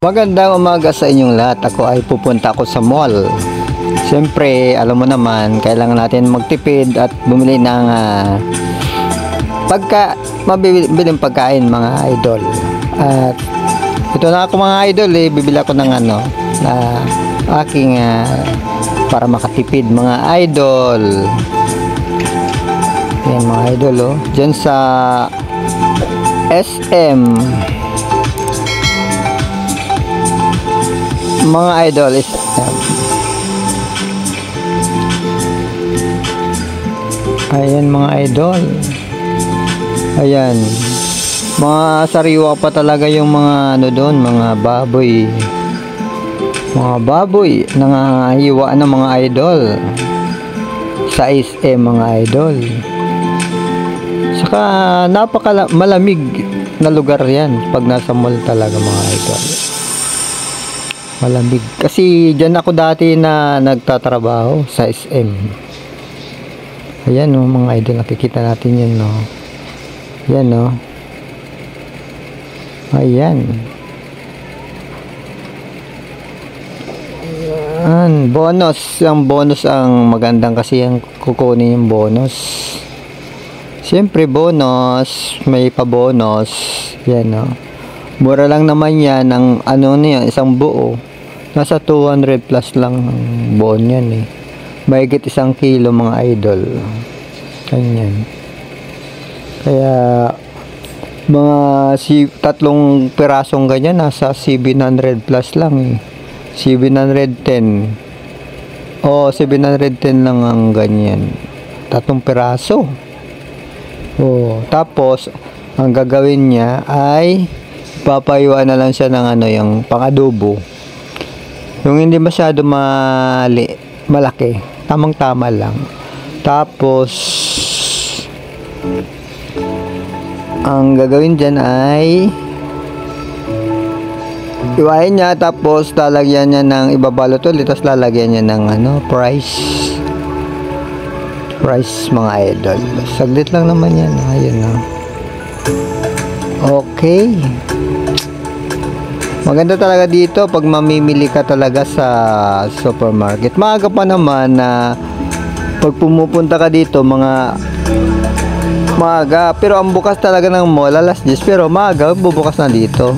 Magandang umaga sa inyong lahat. Ako ay pupunta ako sa mall. Siyempre, alam mo naman, kailangan natin magtipid at bumili ng mabibiling pagkain mga idol. At ito na ako mga idol, bibili ako ng aking para makatipid mga idol. Yan mga idol, dyan sa SM mga idol is ayan mga idol, ayan mga sariwa pa talaga yung mga doon, mga baboy nangahiwa ng mga idol sa SM mga idol. Saka malamig na lugar yan pag nasa mall talaga mga idol. Malamig. Kasi dyan ako dati na nagtatrabaho sa SM. Ayan mga idol, nakikita natin yan Ayan Ayan. Ayan. Bonus. Ang bonus ang magandang kasi yung kukunin yung bonus. Siyempre bonus. May pa-bonus. Yan mura lang naman yan. Ang isang buo. Nasa 200 plus lang ang buo niyan mahigit 1 kilo mga idol. Ganyan. Kaya mga 3 pirasong ganyan nasa 700 plus lang 710 710 lang ang ganyan 3 piraso. Tapos ang gagawin niya ay papayuan na lang siya ng yung pang-adobo, yung hindi masyado malaki, tamang tama lang. Tapos ang gagawin dyan ay iwain niya, tapos lalagyan niya ng ibabalot ulit, tapos lalagyan niya ng price mga idol. Saglit lang naman yan. Ayun okay, maganda talaga dito pag mamimili ka talaga sa supermarket. Maaga pa naman na pag pumupunta ka dito maaga, pero ang bukas talaga ng mall alas 10, pero maaga bubukas na dito.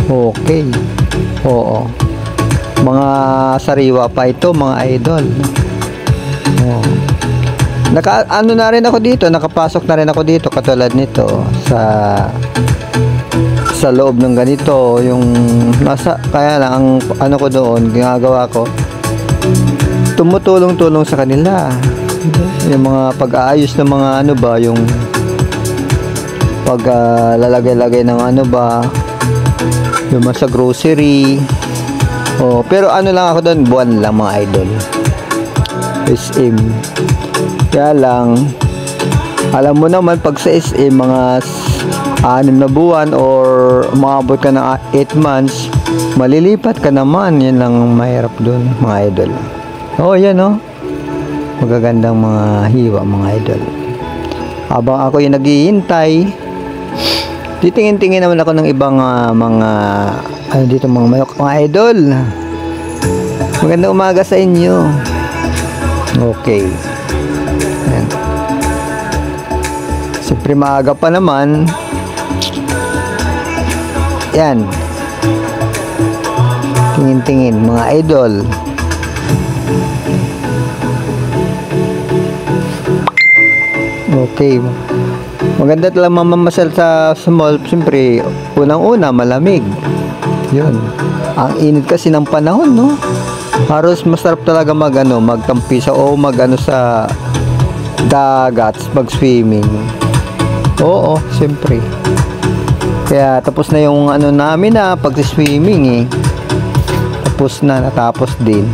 Okay, mga sariwa pa ito mga idol. Na rin ako dito, nakapasok na rin ako dito katulad nito sa loob ng ganito, yung kaya lang ang ko doon, ginagawa ko, tumutulong-tulong sa kanila yung mga pag-aayos ng mga yung lalagay-lagay ng yung sa grocery. Pero lang ako doon, buwan lang mga idol, SM. Kaya lang, alam mo naman pag sa SM mga 6 na buwan or umabot ka ng 8 months, malilipat ka naman. Yan lang mahirap dun mga idol. Yan magagandang mga hiwa mga idol. Habang ako yung naghihintay, titingin-tingin naman ako ng ibang mga dito mga manok mga idol. Magandang umaga sa inyo. Okay. Ayan. Siyempre maaga pa naman. Yan. Tingin-tingin mga idol. Okay. Maganda talaga mamamasal sa mall. Siyempre, unang-una malamig. Yun. Ang init kasi ng panahon, Halos masarap talaga magtampisa o sa dagat, mag-swimming. Siyempre. Kaya tapos na yung namin pag-swimming natapos din.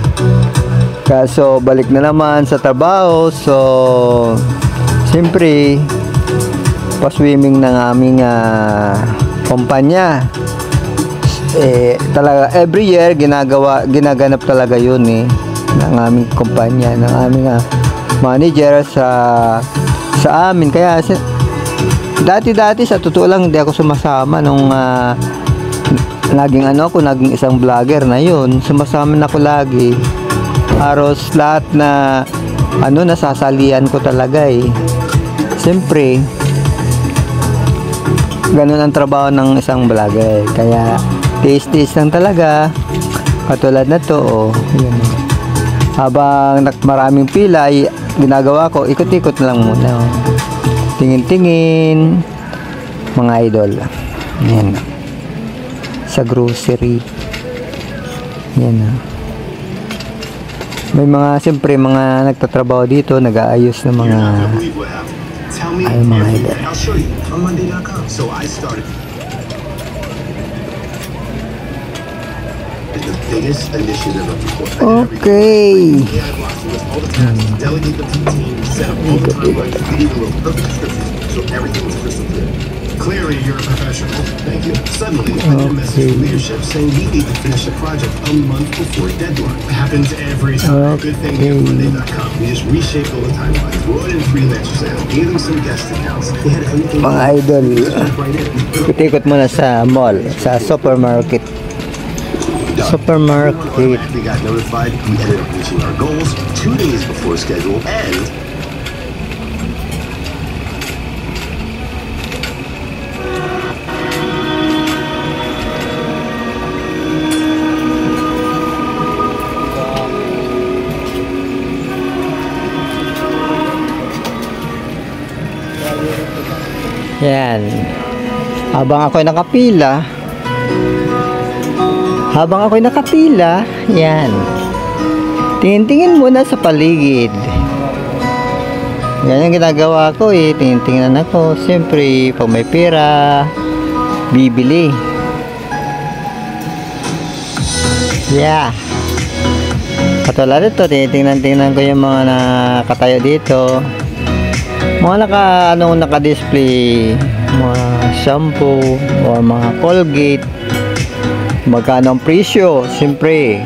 Kaso balik na naman sa trabaho. So siyempre pa-swimming ng aming kumpanya. Talaga every year ginaganap talaga yun ng aming kumpanya, ng aming manager sa amin. Kaya dati sa totoo lang hindi ako sumasama nung naging naging isang vlogger na yun. Sumasama na ako lagi. Halos lahat na nasasalian ko talaga eh. Siyempre, ganun ang trabaho ng isang vlogger. Kaya, tiis-tiis lang talaga. Katulad na to, oh. Yun. Habang maraming pila, ay ginagawa ko, ikot-ikot lang muna. Oh. Tingin-tingin, mga idol. Yan. Sa grocery. Yan. May siyempre, mga nagtatrabaho dito, nag-aayos ng mga mga idol. Okay. Clearly, you're a professional. Thank you. Suddenly, I get a message from leadership saying we need to finish the project a month before deadline. It happens every time. Good thing we have Monday.com. We just reshaped all the timelines, brought in freelancers and gave them some guest accounts. They had everything. Mga idol, ikot muna sa mall, sa supermarket. Supermarket. We got notified. We ended up reaching our goals 2 days before schedule and yan. Habang ako'y nakapila, yan. Tingin-tingin muna sa paligid. Yan yung ginagawa ko eh. Tingin-tingnan ako. Siyempre, pag may pera, bibili. Yeah. Katulad ito, tingnan ko yung mga nakatayo dito. Mga naka-display, mga shampoo o mga Colgate. Magkano ang presyo? Siyempre.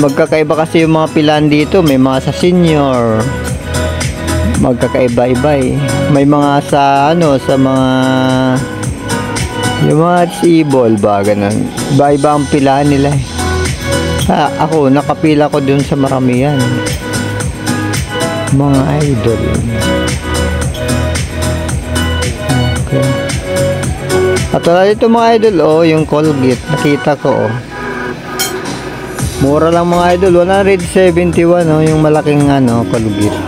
Magkakaiba kasi yung mga pilan dito. May mga sa senior. Magkakaiba-iba eh. May mga sa mga yung mga disable ba, ganun. Iba-iba ang pilan nila eh. Ako, nakapila ko dun sa maramihan. Mga idol. Okay. At wala dito mga idol, oh, yung Colgate. Nakita ko, oh. Mura lang mga idol. 171, oh, yung malaking, Colgate.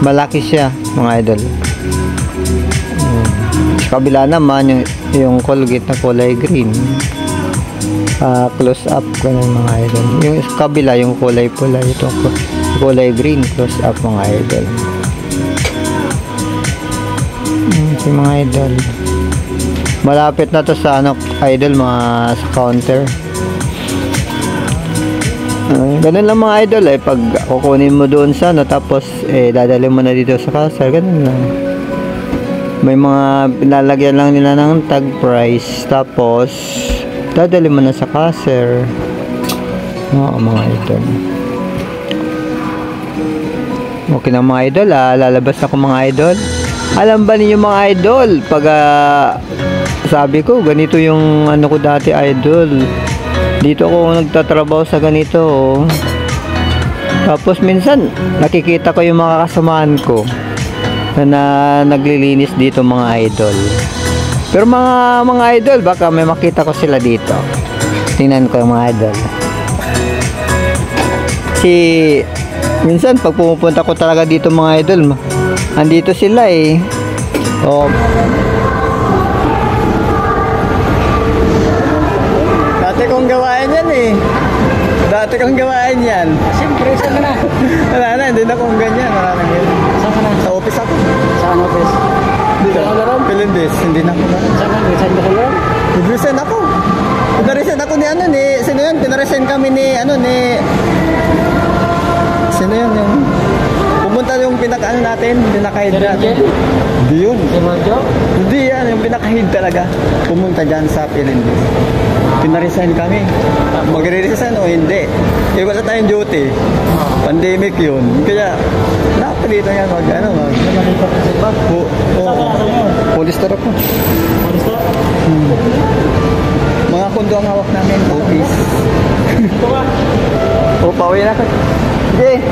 Malaki siya, mga idol. Sa kabila naman, yung Colgate na kulay green. Close up ganun mga idol. Yung kabila yung kulay pula, itong kulay green, close up mga idol. Si mga idol, malapit na to sa idol, mga sa counter. Ganun lang mga idol eh, pag kukunin mo doon sa tapos dadalhin mo na dito sa cashier, ganun lang. May mga pinalagyan lang nila ng tag price, tapos dadali mo na sa cashier. Mga idol. Okay na mga idol, lalabas ako mga idol. Alam ba niyo mga idol, pag sabi ko ganito yung ko dati idol, dito ako nagtatrabaho sa ganito, oh. Tapos minsan nakikita ko yung mga kasamahan ko na naglilinis dito mga idol. Pero mga idol, baka may makita ko sila dito. Tingnan ko yung mga idol. Minsan pag pumupunta ko talaga dito mga idol, andito sila eh. Oh. Dati kong gawain yan eh. Siyempre, saan ka na? Wala na, hindi na kong ganyan. Wala na ganyan. Saan ka na? Sa office ako. Saan office? Dito. Pilindes, hindi na ako na. Saan ka? Resign ka lang? Nag-resign ako. Pinaresign ako ni sino yun? Pinaresign kami ni sino yun? Pumunta yung pinaka-ano natin, pinaka-head natin. Hindi yun. Hindi yan, yung pinaka-head talaga. Pumunta dyan sa Pilindes. Pinaresign kami. Magre-resign o hindi. Eh, wala tayong duty. Pandemic yun. Kaya, napalito yan. Polister ako. Mga kondo ang hawak namin. Office. O, pauwi na ka. Sige.